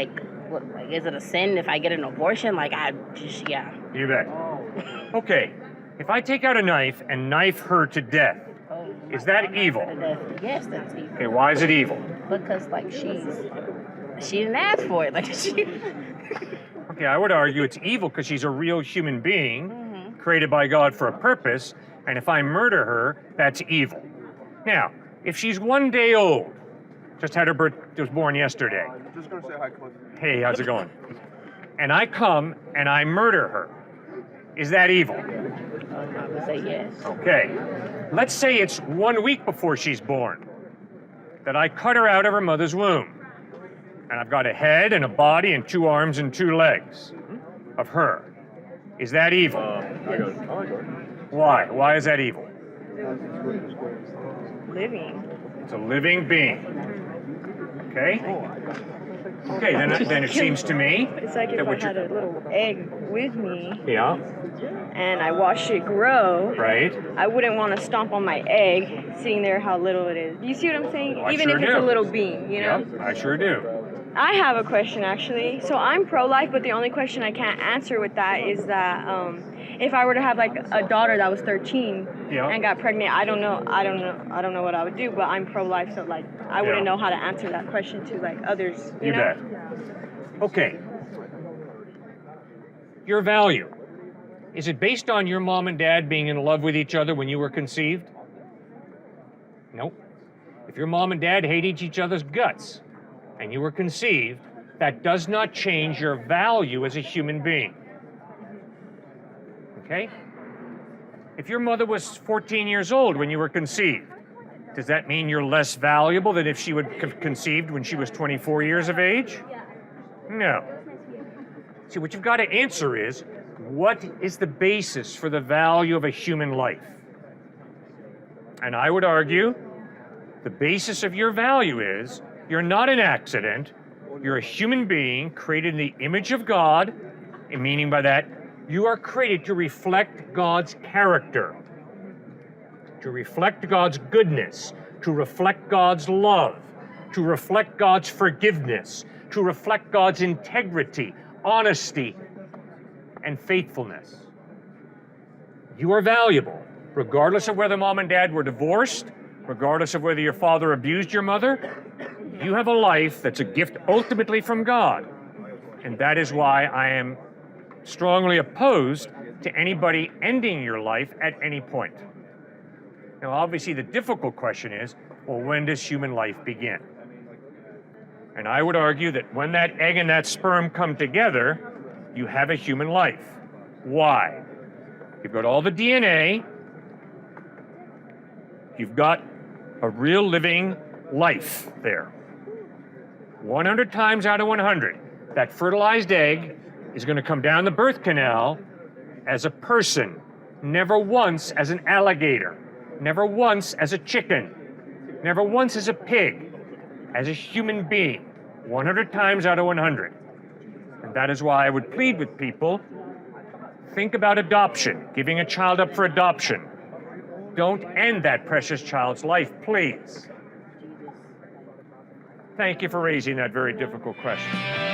Like, is it a sin if I get an abortion? Like, yeah. You bet. Okay, if I take out a knife and knife her to death, is that evil? Yes, that's evil. Okay, why is it evil? Because, like, she didn't ask for it. Like, she... Okay, I would argue it's evil because she's a real human being created by God for a purpose, and if I murder her, that's evil. Now, if she's 1 day old, just had her birth, was born yesterday. Just gonna say hi, Cliff. Hey, how's it going? And I come and I murder her. Is that evil? I would say yes. Okay. Let's say it's 1 week before she's born that I cut her out of her mother's womb. And I've got a head and a body and 2 arms and 2 legs of her. Is that evil? Why? Why is that evil? Living. It's a living being. Okay? Okay, then it seems to me It's like if I had a little egg with me Yeah, and I watched it grow, right? I wouldn't want to stomp on my egg, seeing there how little it is. You see what I'm saying? Oh, I Even sure if it's do. a little bean, you know? Yep, I sure do. I have a question actually. So I'm pro-life, but the only question I can't answer with that is that if I were to have like a daughter that was 13 Yeah. and got pregnant, I don't know what I would do. But I'm pro-life, so like I wouldn't know how to answer that question to like others. You know? bet. Okay. Your value. Is it based on your mom and dad being in love with each other when you were conceived? Nope. If your mom and dad hated each other's guts and you were conceived, that does not change your value as a human being. Okay? If your mother was 14 years old when you were conceived, does that mean you're less valuable than if she would have conceived when she was 24 years of age? No. See, what you've got to answer is, what is the basis for the value of a human life? And I would argue the basis of your value is you're not an accident. You're a human being created in the image of God, and meaning by that, you are created to reflect God's character, to reflect God's goodness, to reflect God's love, to reflect God's forgiveness, to reflect God's integrity, honesty, and faithfulness. You are valuable, regardless of whether mom and dad were divorced, regardless of whether your father abused your mother. You have a life that's a gift ultimately from God. And that is why I am strongly opposed to anybody ending your life at any point. Now, obviously, the difficult question is, well, when does human life begin? And I would argue that when that egg and that sperm come together, you have a human life. Why? You've got all the DNA. You've got a real living life there. 100 times out of 100, that fertilized egg is going to come down the birth canal as a person, never once as an alligator, never once as a chicken, never once as a pig, as a human being, 100 times out of 100. And that is why I would plead with people, think about adoption, giving a child up for adoption. Don't end that precious child's life, please. Thank you for raising that very difficult question.